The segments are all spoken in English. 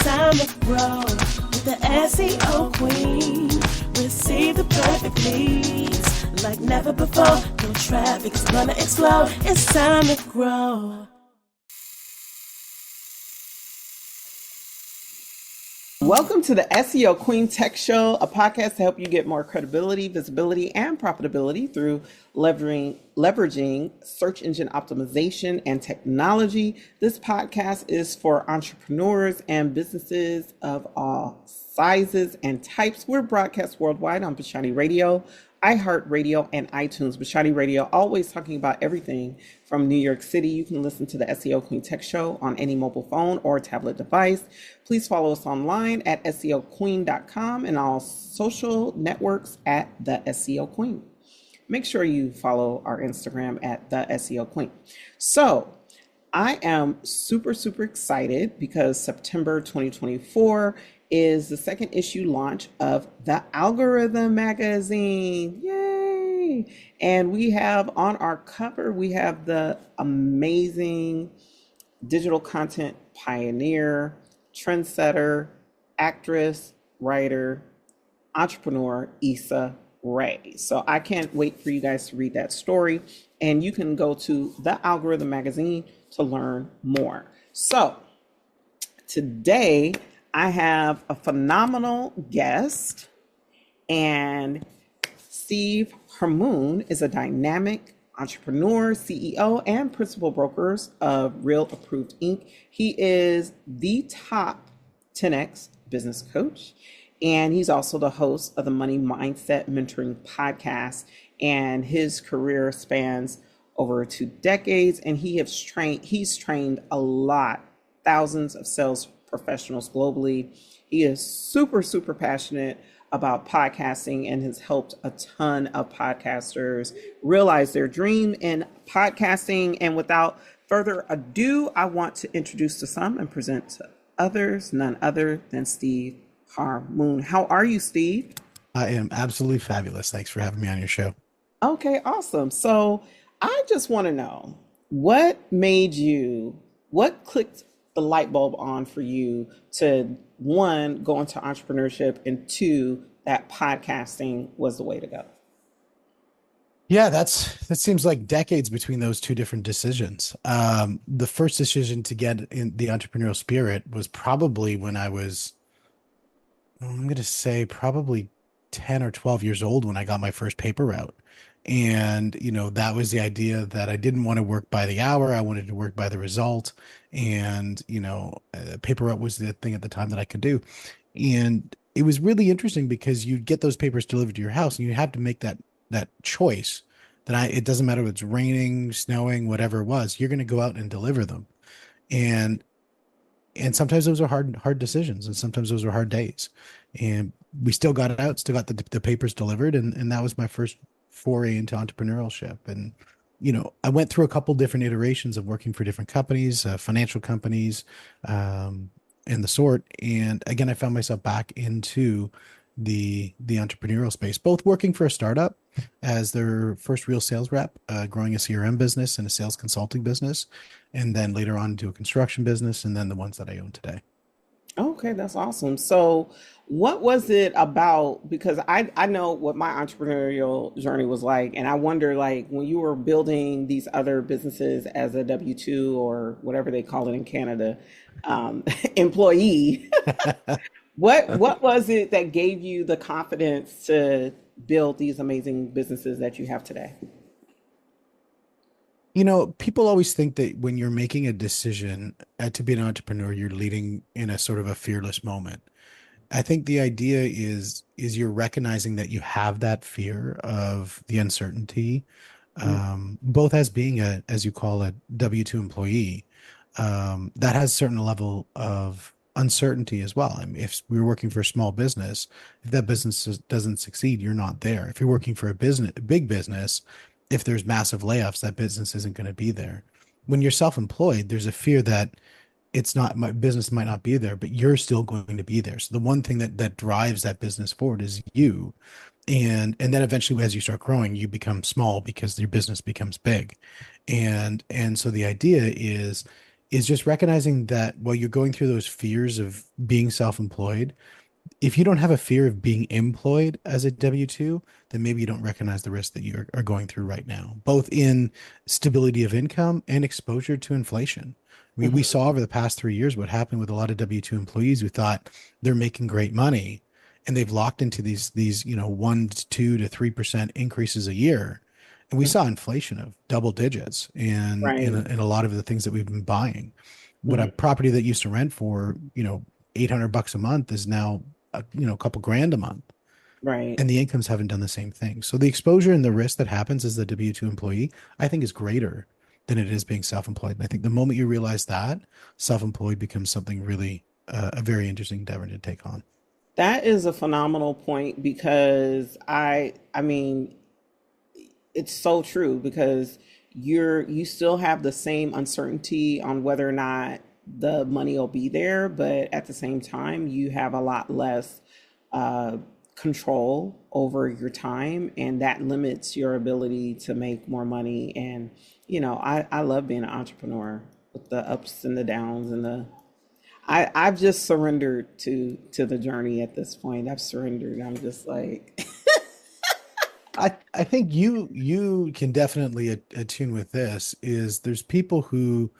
time to grow with the SEO Queen. Receive the perfect leads like never before. No traffic is gonna explode. It's time to grow. Welcome to the SEO Queen Tech Show, a podcast to help you get more credibility, visibility, and profitability through leveraging search engine optimization and technology. This podcast is for entrepreneurs and businesses of all sizes and types. We're broadcast worldwide on Bashani Radio, iHeartRadio, and iTunes. Bashani Radio, always talking about everything from New York City. You can listen to the SEO Queen Tech Show on any mobile phone or tablet device. Please follow us online at SEOqueen.com and all social networks at the SEO Queen. Make sure you follow our Instagram at the SEO Queen. So I am super excited because September 2024 is the second issue launch of The Algorithm magazine. Yay! And we have on our cover, we have the amazing digital content pioneer, trendsetter, actress, writer, entrepreneur, Issa Rae. So I can't wait for you guys to read that story. And you can go to The Algorithm magazine to learn more. So today, I have a phenomenal guest, and Steve Hamoen is a dynamic entrepreneur, CEO, and principal brokers of Real Approved Inc. He is the top 10X business coach, and he's also the host of the Money Mindset Mentoring podcast, and his career spans over 2 decades, and he's trained a lot, thousands of sales professionals globally. He is super passionate about podcasting and has helped a ton of podcasters realize their dream in podcasting. And without further ado, I want to introduce to some and present to others, none other than Steve Hamoen. How are you, Steve? I am absolutely fabulous. Thanks for having me on your show. Okay, awesome. So I just want to know what clicked the light bulb on for you to, 1, go into entrepreneurship, and 2, that podcasting was the way to go? Yeah, that seems like decades between those 2 different decisions. The first decision to get in the entrepreneurial spirit was probably when I was, I'm going to say probably 10 or 12 years old when I got my first paper route. And, that was the idea that I didn't want to work by the hour. I wanted to work by the result. And, paper route was the thing at the time that I could do. And it was really interesting because you'd get those papers delivered to your house and you have to make that choice that it doesn't matter if it's raining, snowing, whatever it was, you're going to go out and deliver them. And sometimes those are hard decisions. And sometimes those were hard days. And we still got it out, still got the papers delivered. And that was my first foray into entrepreneurship. And I went through a couple different iterations of working for different companies, financial companies, and the sort. And again, I found myself back into the entrepreneurial space, both working for a startup as their first real sales rep, growing a CRM business and a sales consulting business, and then later on into a construction business, and then the ones that I own today. Okay, that's awesome. So what was it about? Because I know what my entrepreneurial journey was like. And I wonder, like, when you were building these other businesses as a W-2 or whatever they call it in Canada, employee, what was it that gave you the confidence to build these amazing businesses that you have today? People always think that when you're making a decision to be an entrepreneur, you're leading in a sort of a fearless moment. I think the idea is you're recognizing that you have that fear of the uncertainty, both as being as you call a W-2 employee, that has a certain level of uncertainty as well. I mean, if we're working for a small business, if that business doesn't succeed, you're not there. If you're working for a big business, if there's massive layoffs, that business isn't going to be there. When you're self-employed, there's a fear that my business might not be there, but you're still going to be there. So the one thing that drives that business forward is you. And then eventually, as you start growing, you become small because your business becomes big. And so the idea is is just recognizing that while you're going through those fears of being self-employed, if you don't have a fear of being employed as a W-2, then maybe you don't recognize the risk that you are going through right now, both in stability of income and exposure to inflation. We Mhm. saw over the past 3 years what happened with a lot of W-2 employees who thought they're making great money and they've locked into these 1 to 2 to 3% increases a year. And we saw inflation of double digits Right. in a lot of the things that we've been buying. What a Mhm. property that used to rent for, $800 a month is now a couple grand a month, Right. and the incomes haven't done the same thing. So the exposure and the risk that happens as the W-2 employee, I think, is greater than it is being self-employed. And I think the moment you realize that, self-employed becomes something really a very interesting endeavor to take on. That is a phenomenal point because I mean, it's so true because you still have the same uncertainty on whether or not the money will be there, but at the same time, you have a lot less uh, control over your time, and that limits your ability to make more money. And I love being an entrepreneur with the ups and the downs and the I've just surrendered to the journey at this point. I've surrendered. I'm just like I think you can definitely attune with this is there's people who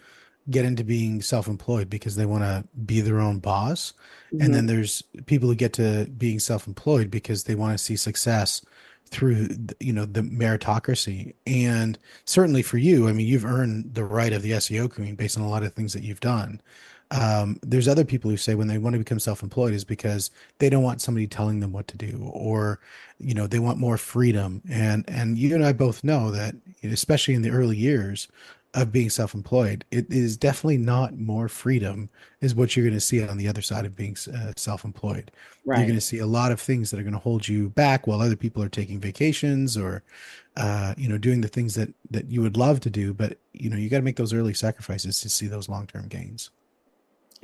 get into being self-employed because they want to be their own boss. And then Mhm. there's people who get to being self-employed because they want to see success through, the meritocracy. And certainly for you, I mean, you've earned the right of the SEO queen based on a lot of things that you've done. There's other people who say when they want to become self-employed is because they don't want somebody telling them what to do, or, they want more freedom. And you and I both know that, especially in the early years, of being self-employed, it is definitely not more freedom is what you're going to see on the other side of being self-employed. You're going Right. to see a lot of things that are going to hold you back while other people are taking vacations or, doing the things that you would love to do. But, you got to make those early sacrifices to see those long-term gains.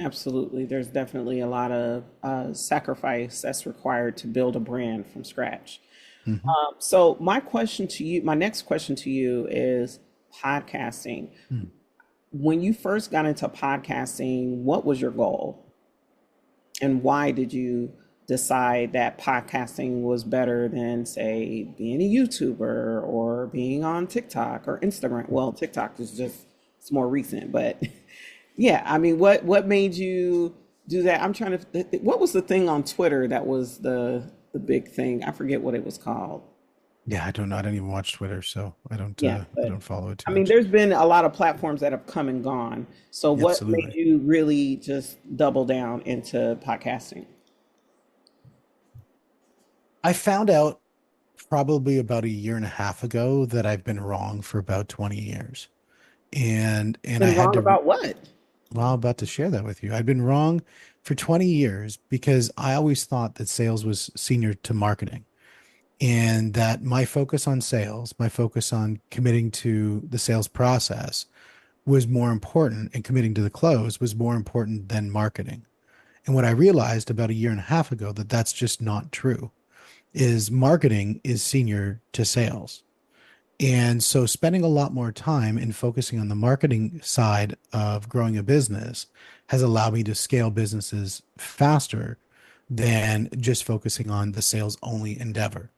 Absolutely. There's definitely a lot of sacrifice that's required to build a brand from scratch. Mhm. So my next question to you is podcasting. Mm. When you first got into podcasting, what was your goal? And why did you decide that podcasting was better than, say, being a YouTuber or being on TikTok or Instagram? Well, TikTok is just it's more recent, but yeah, I mean, what made you do that? I'm trying to. What was the thing on Twitter that was the big thing? I forget what it was called. Yeah, I don't know. I don't even watch Twitter, so Yeah, I but don't follow it too I mean, much. there's been a lot of platforms that have come and gone. So, what made Absolutely. you really just double down into podcasting? I found out probably about a year and a half ago that I've been wrong for about 20 years. And I Been had wrong to, about what? well, I'm about to share that with you. I'd been wrong for 20 years because I always thought that sales was senior to marketing, and that my focus on sales, my focus on committing to the sales process was more important, and committing to the close was more important than marketing. And what I realized about a year and a half ago that that's just not true is marketing is senior to sales. And so spending a lot more time and focusing on the marketing side of growing a business has allowed me to scale businesses faster than just focusing on the sales only endeavor.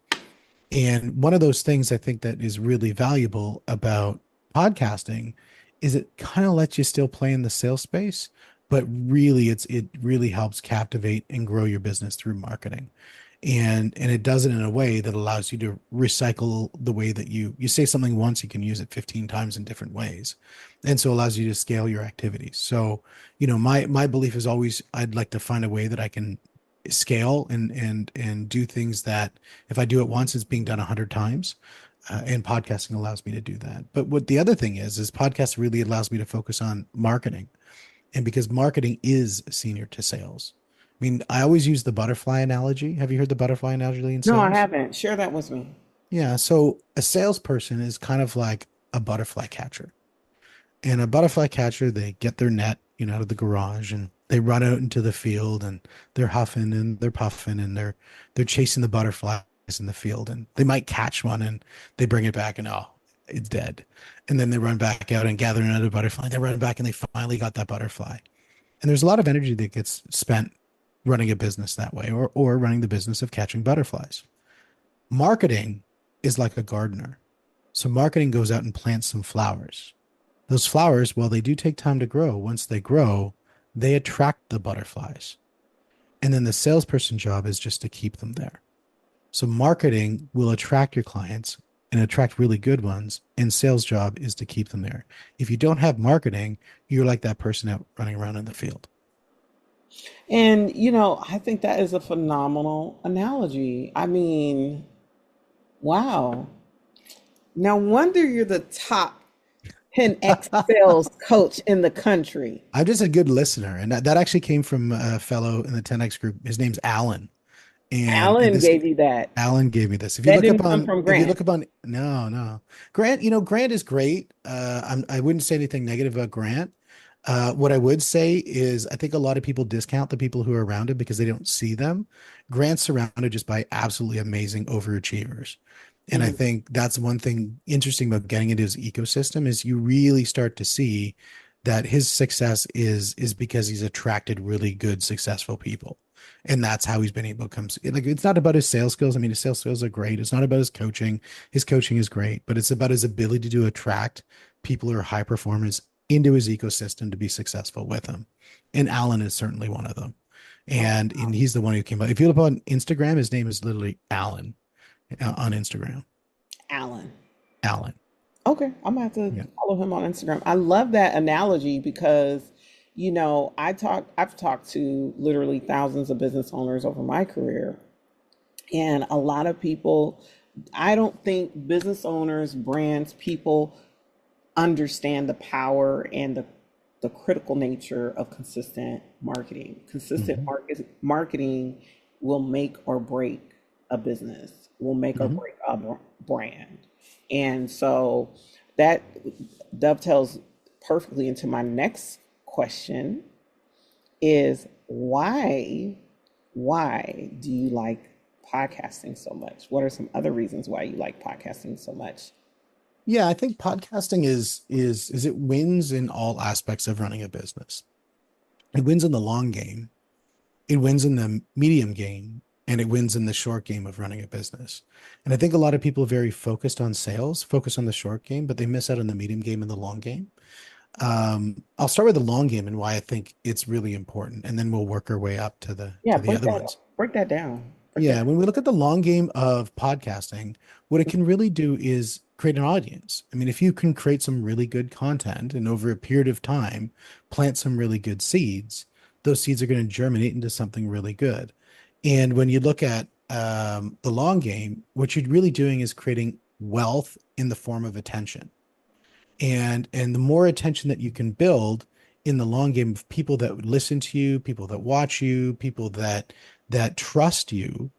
And one of those things I think that is really valuable about podcasting is it kind of lets you still play in the sales space, but really it really helps captivate and grow your business through marketing. And it does it in a way that allows you to recycle the way that you say something once, you can use it 15 times in different ways. And so allows you to scale your activities. So, my belief is always I'd like to find a way that I can scale and do things that if I do it once, it's being done 100 times. And podcasting allows me to do that. But what the other thing is podcast really allows me to focus on marketing. And because marketing is senior to sales. I mean, I always use the butterfly analogy. Have you heard the butterfly analogy in No, I sales? haven't. Share that with me. Yeah. So a salesperson is kind of like a butterfly catcher. And a butterfly catcher, they get their net, out of the garage and they run out into the field and they're huffing and they're puffing and they're chasing the butterflies in the field and they might catch one and they bring it back and oh, it's dead. And then they run back out and gather another butterfly. They run back and they finally got that butterfly. And there's a lot of energy that gets spent running a business that way, or running the business of catching butterflies. Marketing is like a gardener. So marketing goes out and plants some flowers. Those flowers, while they do take time to grow, once they grow, they attract the butterflies. And then the salesperson's job is just to keep them there. So marketing will attract your clients and attract really good ones, and sales job is to keep them there. If you don't have marketing, you're like that person out running around in the field. And, you know, I think that is a phenomenal analogy. I mean, wow. No wonder you're the top 10x sales coach in the country. I'm just a good listener. And that actually came from a fellow in the 10X group. His name's Alan. And Alan gave you that. Alan gave me this. If That you look didn't up come on, from if Grant. you look up on, no, Grant, Grant is great. I wouldn't say anything negative about Grant. What I would say is I think a lot of people discount the people who are around him because they don't see them. Grant's surrounded just by absolutely amazing overachievers. And I Mhm. think that's one thing interesting about getting into his ecosystem is you really start to see that his success is because he's attracted really good, successful people. And that's how he's been able to come. Like, it's not about his sales skills. I mean, his sales skills are great. It's not about his coaching. His coaching is great, but it's about his ability to attract people who are high performers into his ecosystem to be successful with him. And Alan is certainly one of them. And he's the one who came up. If you look on Instagram, his name is literally Alan on Instagram. Alan. Alan. Okay, I'm gonna have to Yeah. follow him on Instagram. I love that analogy because, you know, I've talked to literally thousands of business owners over my career, and a lot of people, I don't think business owners, brands, people understand the power and the critical nature of consistent marketing. Consistent hmm marketing will make or break a business, will make or hmm break a brand. And so that dovetails perfectly into my next question is why do you like podcasting so much? What are some other reasons why you like podcasting so much? Yeah, I think podcasting is it wins in all aspects of running a business. It wins in the long game, it wins in the medium game, and it wins in the short game of running a business. And I think a lot of people are very focused on sales, focus on the short game, but they miss out on the medium game and the long game. I'll start with the long game and why I think it's really important, and then we'll work our way up to the Yeah, other ones. break that down. Break that. Yeah, when we look at the long game of podcasting, what it can really do is create an audience. I mean, if you can create some really good content and over a period of time plant some really good seeds, those seeds are going to germinate into something really good. And when you look at the long game, what you're really doing is creating wealth in the form of attention. And the more attention that you can build in the long game of people that listen to you, people that watch you, people that trust you,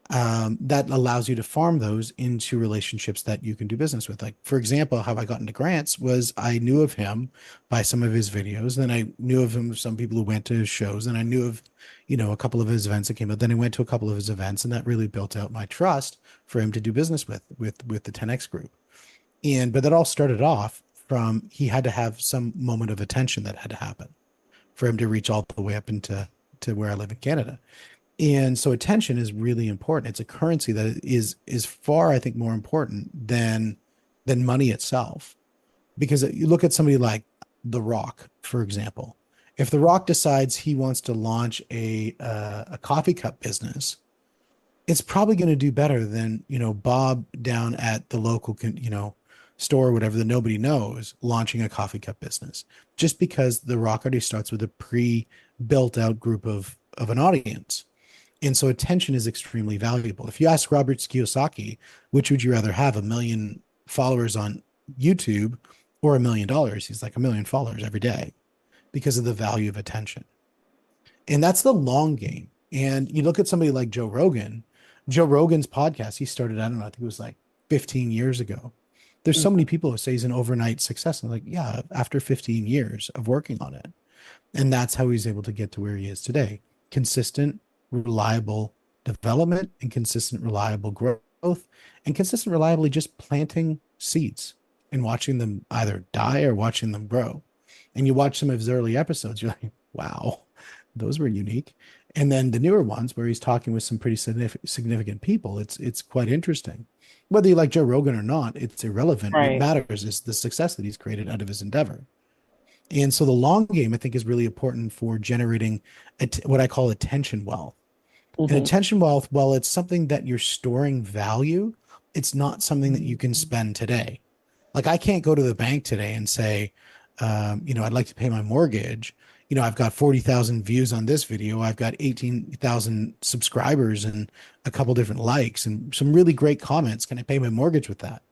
that allows you to farm those into relationships that you can do business with. Like, for example, how I got into Grants was I knew of him by some of his videos. Then I knew of him, some people who went to his shows, and I knew of, a couple of his events that came out. Then I went to a couple of his events, and that really built out my trust for him to do business with the 10X group. But that all started off from he had to have some moment of attention that had to happen for him to reach all the way up into where I live in Canada. And so attention is really important. It's a currency that is far, I think, more important than money itself. Because you look at somebody like The Rock, for example. If The Rock decides he wants to launch a coffee cup business, it's probably going to do better than, Bob down at the local, store or whatever that nobody knows launching a coffee cup business, just because The Rock already starts with a pre-built out group of an audience. And so attention is extremely valuable. If you ask Robert Kiyosaki, which would you rather have, 1 million followers on YouTube or $1 million? He's like 1 million followers every day because of the value of attention. And that's the long game. And you look at somebody like Joe Rogan's podcast, he started, I don't know, I think it was like 15 years ago. There's so many people who say he's an overnight success. And like, yeah, after 15 years of working on it. And that's how he's able to get to where he is today. Consistent, reliable development and consistent, reliable growth and consistent, reliably just planting seeds and watching them either die or watching them grow. And you watch some of his early episodes, you're like, wow, those were unique. And then the newer ones where he's talking with some pretty significant people, it's quite interesting. Whether you like Joe Rogan or not, it's irrelevant. What Right. matters is the success that he's created out of his endeavor. And so the long game, I think, is really important for generating what I call attention wealth. And attention wealth, well, it's something that you're storing value. It's not something that you can spend today. Like I can't go to the bank today and say, I'd like to pay my mortgage. I've got 40,000 views on this video. I've got 18,000 subscribers and a couple different likes and some really great comments. Can I pay my mortgage with that?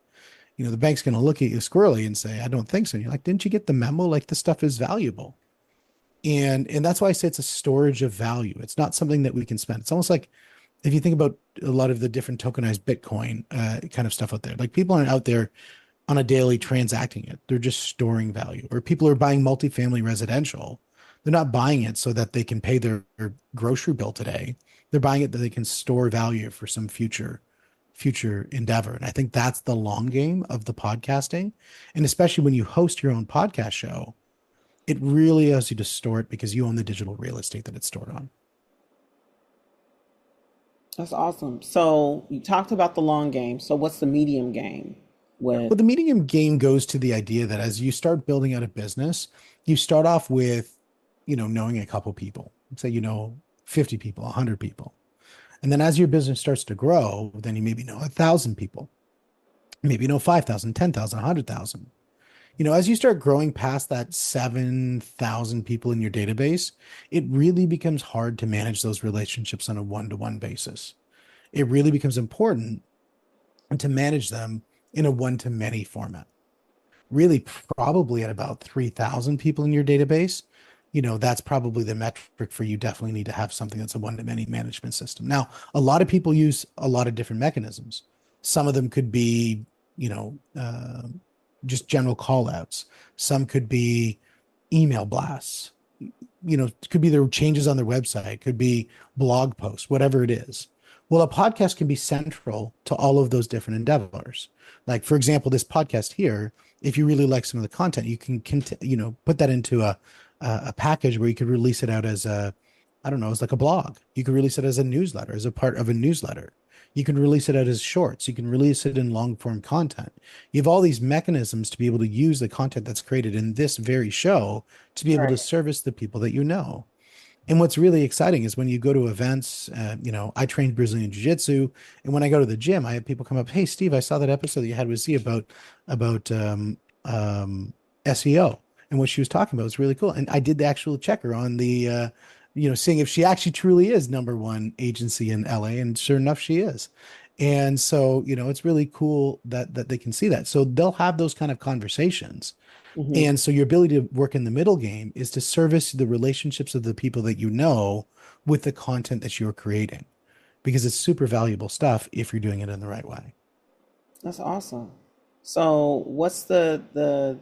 The bank's going to look at you squirrely and say, I don't think so. And you're like, didn't you get the memo? Like this stuff is valuable. And that's why I say it's a storage of value. It's not something that we can spend. It's almost like if you think about a lot of the different tokenized Bitcoin kind of stuff out there, like people aren't out there on a daily transacting it. They're just storing value. Or people are buying multifamily residential. They're not buying it so that they can pay their grocery bill today. They're buying it that they can store value for some future endeavor. And I think that's the long game of the podcasting. And especially when you host your own podcast show, it really allows you to store it because you own the digital real estate that it's stored on. That's awesome. So you talked about the long game. So what's the medium game? Well, the medium game goes to the idea that as you start building out a business, you start off with, knowing a couple people, say, 50 people, 100 people. And then as your business starts to grow, then you maybe know 1,000 people, maybe 5,000, 10,000, 100,000. As you start growing past that 7,000 people in your database, it really becomes hard to manage those relationships on a one-to-one basis. It really becomes important to manage them in a one-to-many format. Really, probably at about 3,000 people in your database, that's probably the metric for you. Definitely need to have something that's a one-to-many management system. Now, a lot of people use a lot of different mechanisms. Some of them could be, just general call outs. Some could be email blasts, could be their changes on their website, could be blog posts, whatever it is. Well, a podcast can be central to all of those different endeavors. Like, for example, this podcast here, if you really like some of the content, you can, put that into a package where you could release it out as as like a blog. You could release it as a newsletter, as a part of a newsletter. You can release it out as shorts. You can release it in long form content. You have all these mechanisms to be able to use the content that's created in this very show to be able to service the people that you know. And what's really exciting is when you go to events, I trained Brazilian Jiu-Jitsu, and when I go to the gym, I have people come up, hey, Steve, I saw that episode that you had with Z about SEO. And what she was talking about was really cool. And I did the actual checker on the, seeing if she actually truly is #1 agency in LA. And sure enough, she is. And so, it's really cool that they can see that. So they'll have those kind of conversations. Mm-hmm. And so your ability to work in the middle game is to service the relationships of the people that you know with the content that you're creating, because it's super valuable stuff if you're doing it in the right way. That's awesome. So what's the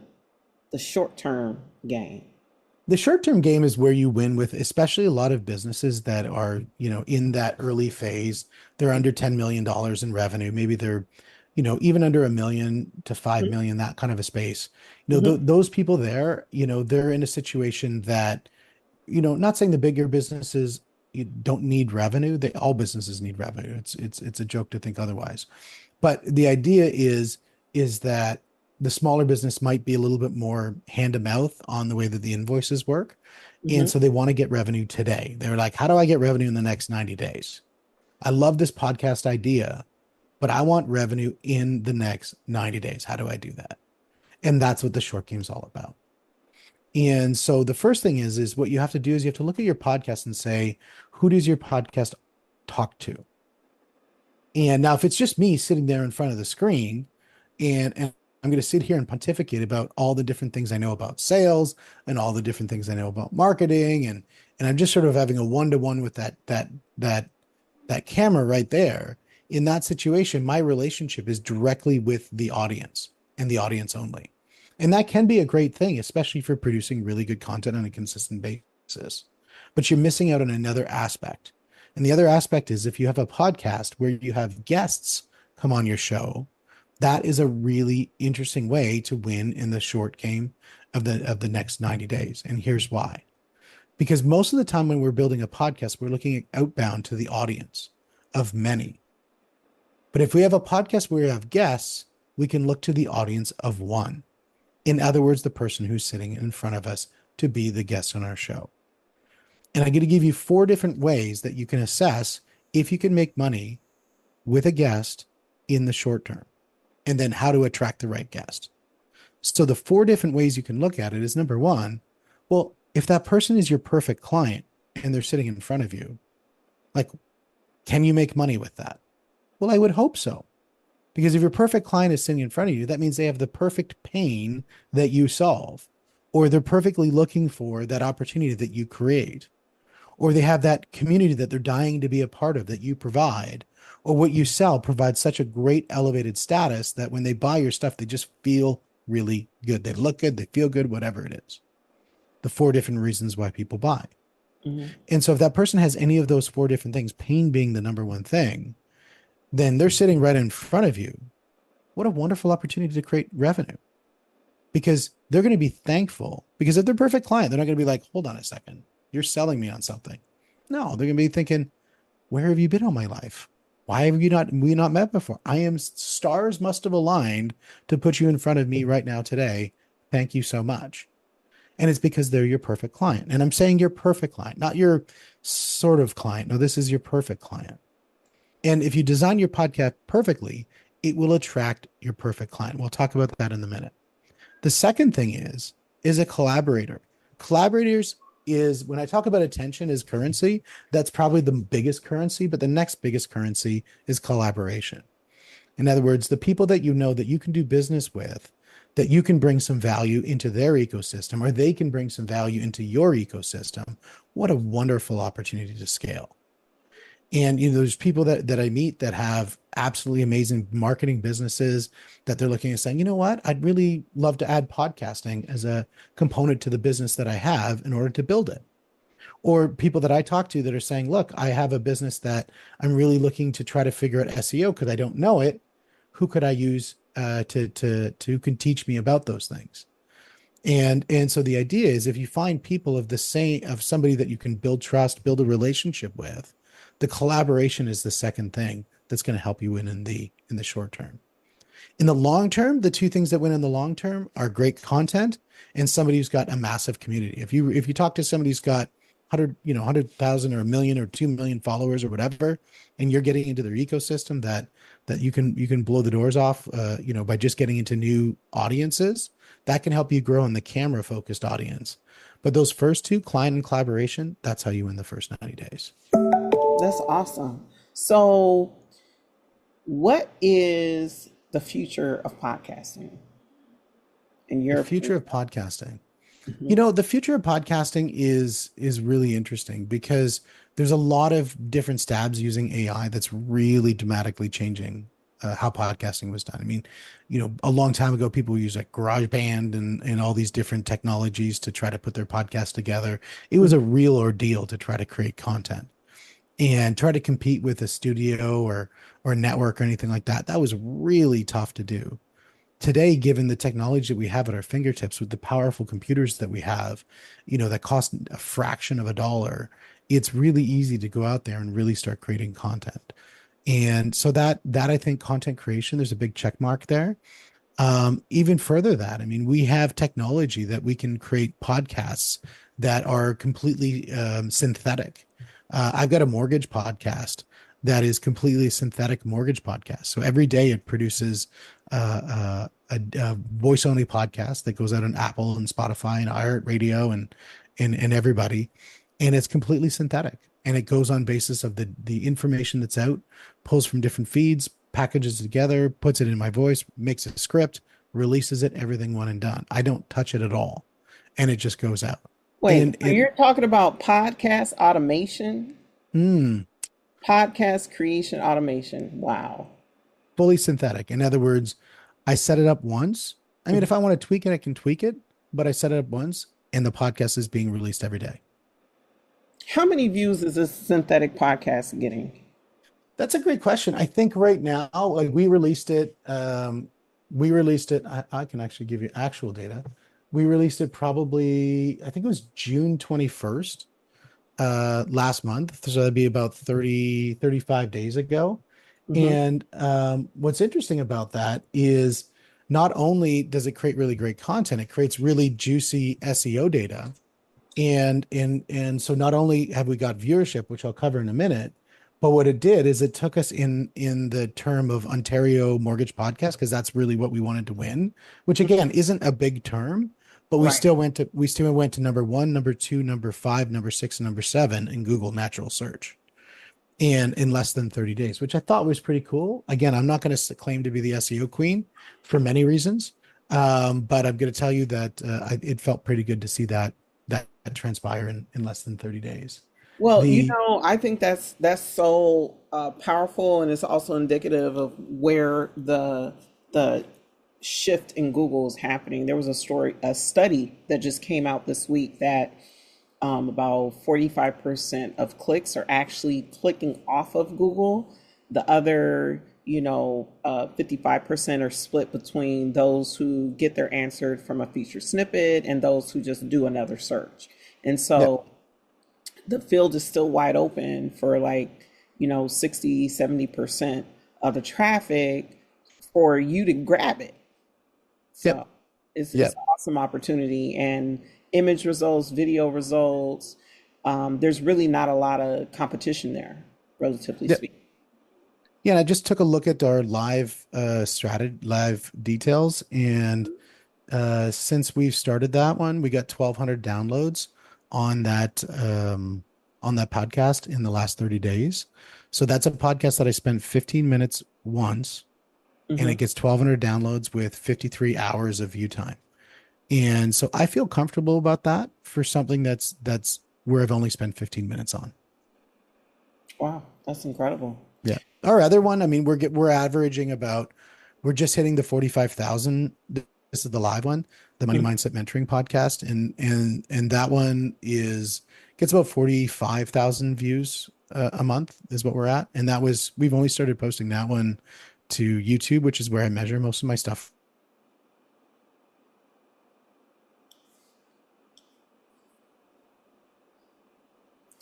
short-term game? The short-term game is where you win with, especially a lot of businesses that are, in that early phase. They're under $10 million in revenue. Maybe they're, even under $1 million to $5 million, that kind of a space. Those people there, they're in a situation that, not saying the bigger businesses don't need revenue. All businesses need revenue. It's a joke to think otherwise. But the idea is that the smaller business might be a little bit more hand to mouth on the way that the invoices work. Mm-hmm. And so they want to get revenue today. They're like, how do I get revenue in the next 90 days? I love this podcast idea, but I want revenue in the next 90 days. How do I do that? And that's what the short game is all about. And so the first thing is what you have to do is you have to look at your podcast and say, who does your podcast talk to? And now if it's just me sitting there in front of the screen and I'm going to sit here and pontificate about all the different things I know about sales and all the different things I know about marketing. And I'm just sort of having a one-to-one with that camera right there. In that situation, my relationship is directly with the audience and the audience only. And that can be a great thing, especially for producing really good content on a consistent basis. But you're missing out on another aspect. And the other aspect is if you have a podcast where you have guests come on your show, That is a really interesting way to win in the short game of the next 90 days. And here's why. Because most of the time when we're building a podcast, we're looking at outbound to the audience of many. But if we have a podcast where we have guests, we can look to the audience of one. In other words, the person who's sitting in front of us to be the guest on our show. And I'm going to give you 4 different ways that you can assess if you can make money with a guest in the short term, and then how to attract the right guest. So the 4 different ways you can look at it is, number 1, well, if that person is your perfect client and they're sitting in front of you, like, can you make money with that? Well, I would hope so. Because if your perfect client is sitting in front of you, that means they have the perfect pain that you solve, or they're perfectly looking for that opportunity that you create, or they have that community that they're dying to be a part of that you provide, or what you sell provides such a great elevated status that when they buy your stuff, they just feel really good. They look good, they feel good, whatever it is. The 4 different reasons why people buy. Mm-hmm. And so if that person has any of those 4 different things, pain being the number 1 thing, then they're sitting right in front of you. What a wonderful opportunity to create revenue, because they're going to be thankful, because if they're perfect client, they're not going to be like, hold on a second, you're selling me on something. No, they're going to be thinking, where have you been all my life? Why have we not met before? Stars must have aligned to put you in front of me right now today. Thank you so much. And it's because they're your perfect client. And I'm saying your perfect client, not your sort of client. No, this is your perfect client. And if you design your podcast perfectly, it will attract your perfect client. We'll talk about that in a minute. The second thing is a collaborator. Collaborators is, when I talk about attention as currency, that's probably the biggest currency, but the next biggest currency is collaboration. In other words, the people that you know that you can do business with, that you can bring some value into their ecosystem, or they can bring some value into your ecosystem. What a wonderful opportunity to scale. And there's people that I meet that have absolutely amazing marketing businesses that they're looking at saying, you know what, I'd really love to add podcasting as a component to the business that I have in order to build it. Or people that I talk to that are saying, look, I have a business that I'm really looking to try to figure out SEO because I don't know it. Who could I use who can teach me about those things? And so the idea is, if you find people of somebody that you can build trust, build a relationship with, the collaboration is the second thing that's going to help you win in the short term. In the long term, the 2 things that win in the long term are great content and somebody who's got a massive community. If you talk to somebody who's got 100,000 or 1 million or 2 million followers or whatever, and you're getting into their ecosystem, that you can blow the doors off, by just getting into new audiences, that can help you grow in the camera focused audience. But those first 2, client and collaboration, that's how you win the first 90 days. That's awesome. So what is the future of podcasting in your future of podcasting? Mm-hmm. The future of podcasting is really interesting, because there's a lot of different stabs using AI that's really dramatically changing how podcasting was done. I mean, a long time ago, people used like GarageBand and all these different technologies to try to put their podcast together. It was a real ordeal to try to create content and try to compete with a studio or network or anything like that. That was really tough to do. Today, given the technology that we have at our fingertips with the powerful computers that we have, that cost a fraction of $1, it's really easy to go out there and really start creating content. And so that I think content creation, there's a big check mark there. Even further that, I mean, we have technology that we can create podcasts that are completely synthetic. I've got a mortgage podcast that is completely synthetic mortgage podcast. So every day it produces a voice only podcast that goes out on Apple and Spotify and iHeartRadio and everybody. And it's completely synthetic. And it goes on basis of the information that's out, pulls from different feeds, packages it together, puts it in my voice, makes a script, releases it, everything one and done. I don't touch it at all. And it just goes out. Wait, you're talking about podcast automation? Podcast creation automation. Wow. Fully synthetic. In other words, I set it up once. I mean, if I want to tweak it, I can tweak it, but I set it up once and the podcast is being released every day. How many views is this synthetic podcast getting? That's a great question. I think right now, like we released it. I can actually give you actual data. We released it probably, I think it was June 21st, last month. So that'd be about 35 days ago. Hmm. And what's interesting about that is not only does it create really great content, it creates really juicy SEO data. And so not only have we got viewership, which I'll cover in a minute, but what it did is it took us in the term of Ontario Mortgage Podcast, because that's really what we wanted to win, which again isn't a big term, but Right. we still went to number one, number two, number five, number six, and number seven in Google natural search. And in less than 30 days, which I thought was pretty cool. Again, I'm not going to claim to be the SEO queen for many reasons. But I'm going to tell you that it felt pretty good to see that transpire in less than 30 days. Well, The I think that's so powerful, and it's also indicative of where the shift in Google is happening. There was a study that just came out this week that about 45% of clicks are actually clicking off of Google. The other, 55% are split between those who get their answered from a featured snippet and those who just do another search. And Yep, so the field is still wide open for, like, 60, 70% of the traffic for you to grab it. So yep, it's yep. an awesome opportunity, and image results, video results. There's really not a lot of competition there, relatively Yep. speaking. Yeah, and I just took a look at our live strategy, live details, and since we've started that one, we got 1,200 downloads on that podcast in the last 30 days. So that's a podcast that I spent 15 minutes once, and Hmm. it gets 1,200 downloads with 53 hours of view time. And so I feel comfortable about that for something that's where I've only spent 15 minutes on. Wow, that's incredible. Yeah. Our other one, I mean, we're averaging about, we're just hitting the 45,000. This is the live one, the Money Mhm. Mindset Mentoring podcast, and that one is gets about 45,000 views a month is what we're at. And we've only started posting that one to YouTube, which is where I measure most of my stuff.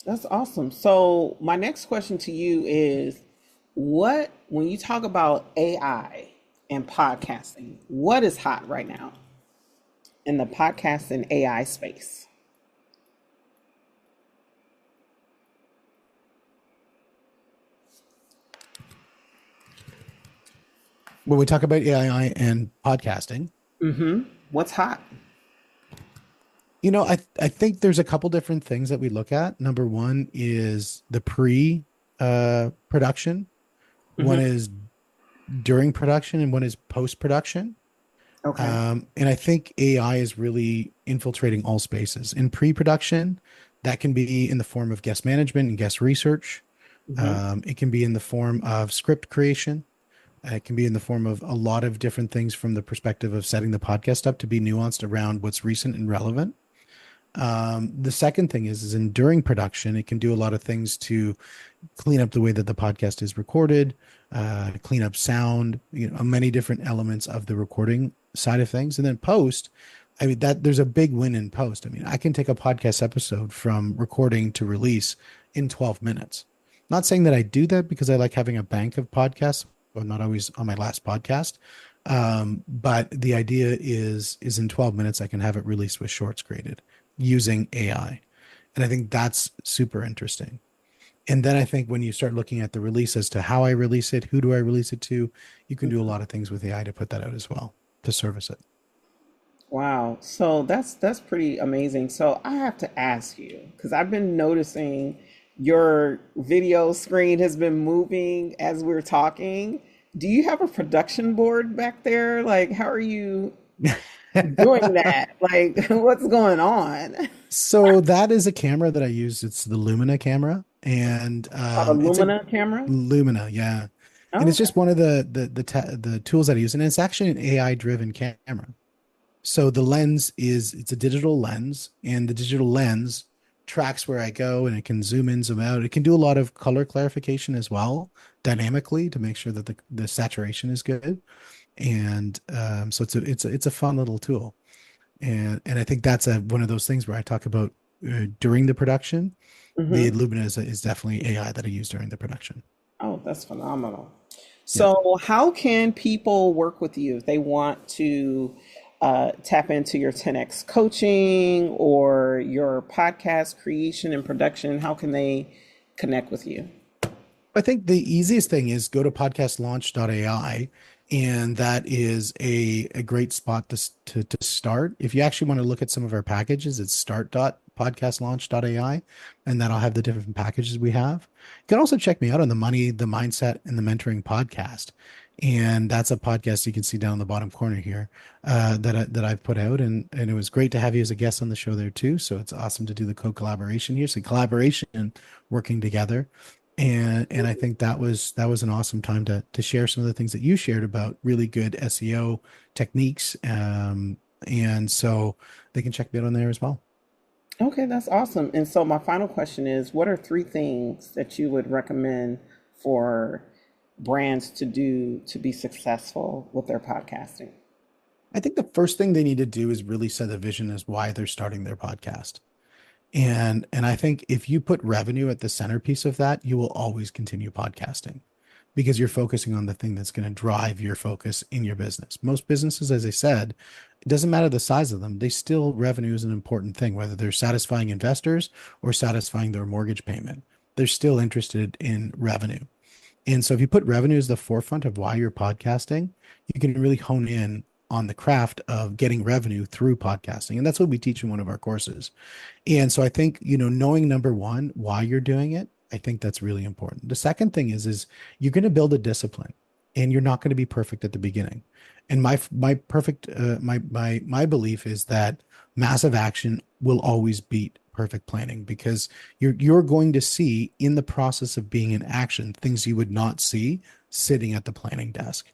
That's awesome. So my next question to you is, when you talk about AI and podcasting, what is hot right now in the podcast and AI space? When we talk about AI and podcasting, What's hot? I think there's a couple different things that we look at. Number one is the pre production, one Hmm. is during production, and one is post production. Okay. And I think AI is really infiltrating all spaces. In pre production, that can be in the form of guest management and guest research. Hmm. It can be in the form of script creation. It can be in the form of a lot of different things from the perspective of setting the podcast up to be nuanced around what's recent and relevant. The second thing is in during production, it can do a lot of things to clean up the way that the podcast is recorded, clean up sound, many different elements of the recording side of things. And then post, I mean, that there's a big win in post. I mean, I can take a podcast episode from recording to release in 12 minutes. Not saying that I do that because I like having a bank of podcasts. I'm not always on my last podcast. But the idea is in 12 minutes, I can have it released with shorts created using AI. And I think that's super interesting. And then I think when you start looking at the release as to how I release it, who do I release it to, you can do a lot of things with AI to put that out as well, to service it. Wow. So that's pretty amazing. So I have to ask you, because I've been noticing your video screen has been moving as we're talking. Do you have a production board back there? Like, how are you doing that? Like, what's going on? So that is a camera that I use. It's the Lumina camera, and Called a it's a Lumina camera? Lumina, yeah. And Oh, it's okay. just one of the tools that I use, and it's actually an AI driven camera. So the lens it's a digital lens, and the digital lens tracks where I go, and it can zoom in, zoom out. It can do a lot of color clarification as well, dynamically, to make sure that the saturation is good. And so it's a fun little tool. And I think that's one of those things where I talk about during the production. The Mm-hmm. Lumina is definitely AI that I use during the production. Oh, that's phenomenal. Yeah. So, how can people work with you if they want to tap into your 10x coaching or your podcast creation and production? How can they connect with you? I think the easiest thing is go to podcastlaunch.ai, and that is a great spot to start. If you actually want to look at some of our packages, it's start.podcastlaunch.ai, and that'll have the different packages we have. You can also check me out on the Money, the Mindset, and the Mentoring podcast. And that's a podcast you can see down in the bottom corner here that I've put out. And it was great to have you as a guest on the show there too. So it's awesome to do the co-collaboration here. So collaboration, working together. And I think that was an awesome time to share some of the things that you shared about really good SEO techniques. And so they can check me out on there as well. Okay, that's awesome. And so, my final question is, what are three things that you would recommend for brands to do to be successful with their podcasting? I think the first thing they need to do is really set a vision as why they're starting their podcast. And I think if you put revenue at the centerpiece of that, you will always continue podcasting because you're focusing on the thing that's going to drive your focus in your business. Most businesses, as I said, it doesn't matter the size of them, they still, revenue is an important thing, whether they're satisfying investors or satisfying their mortgage payment. They're still interested in revenue. And so if you put revenue as the forefront of why you're podcasting, you can really hone in on the craft of getting revenue through podcasting. And that's what we teach in one of our courses. And so I think, knowing number one, why you're doing it, I think that's really important. The second thing is you're going to build a discipline, and you're not going to be perfect at the beginning. And my belief is that massive action will always beat perfect planning, because you're going to see in the process of being in action things you would not see sitting at the planning desk.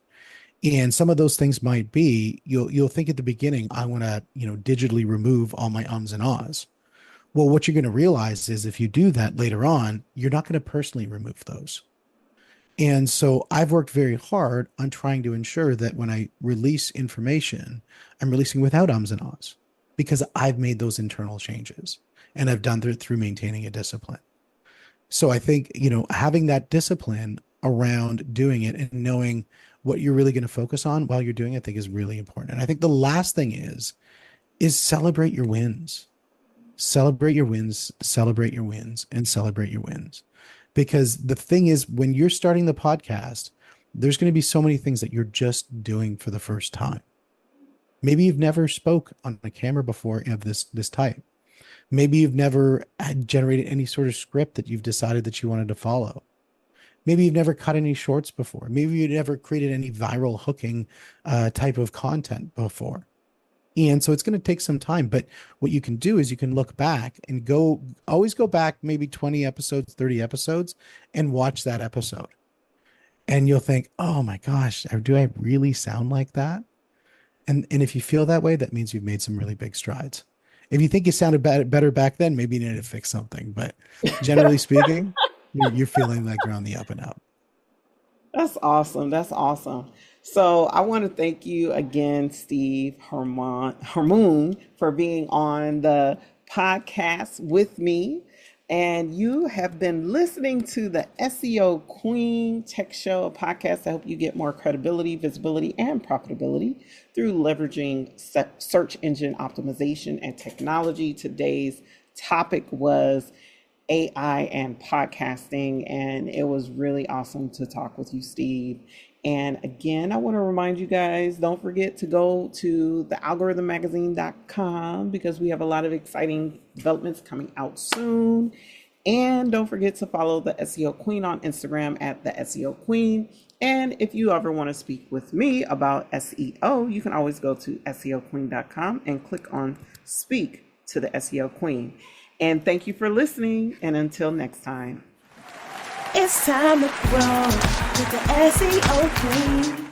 And some of those things might be, you'll think at the beginning, I want to, digitally remove all my ums and ahs. Well, what you're going to realize is if you do that later on, you're not going to personally remove those. And so I've worked very hard on trying to ensure that when I release information, I'm releasing without ums and ahs, because I've made those internal changes, and I've done it through maintaining a discipline. So I think, having that discipline around doing it and knowing what you're really going to focus on while you're doing it, I think is really important. And I think the last thing is celebrate your wins. Celebrate your wins, celebrate your wins, and celebrate your wins. Because the thing is, when you're starting the podcast, there's going to be so many things that you're just doing for the first time. Maybe you've never spoke on a camera before of this type. Maybe you've never had generated any sort of script that you've decided that you wanted to follow. Maybe you've never cut any shorts before. Maybe you've never created any viral hooking type of content before. And so it's going to take some time. But what you can do is you can look back and always go back maybe 20 episodes, 30 episodes, and watch that episode. And you'll think, oh my gosh, do I really sound like that? And if you feel that way, that means you've made some really big strides. If you think you sounded better back then, maybe you need to fix something. But generally speaking, you're feeling like you're on the up and up. That's awesome. That's awesome. So I want to thank you again, Steve Hamoen, for being on the podcast with me. And you have been listening to the SEO Queen Tech Show, a podcast to help you get more credibility, visibility, and profitability through leveraging search engine optimization and technology. Today's topic was AI and podcasting, and it was really awesome to talk with you, Steve. And again, I want to remind you guys, don't forget to go to thealgorithmmagazine.com because we have a lot of exciting developments coming out soon. And don't forget to follow the SEO Queen on Instagram at the SEO Queen. And if you ever want to speak with me about SEO, you can always go to SEOqueen.com and click on Speak to the SEO Queen. And thank you for listening. And until next time. It's time to grow with the SEO Queen.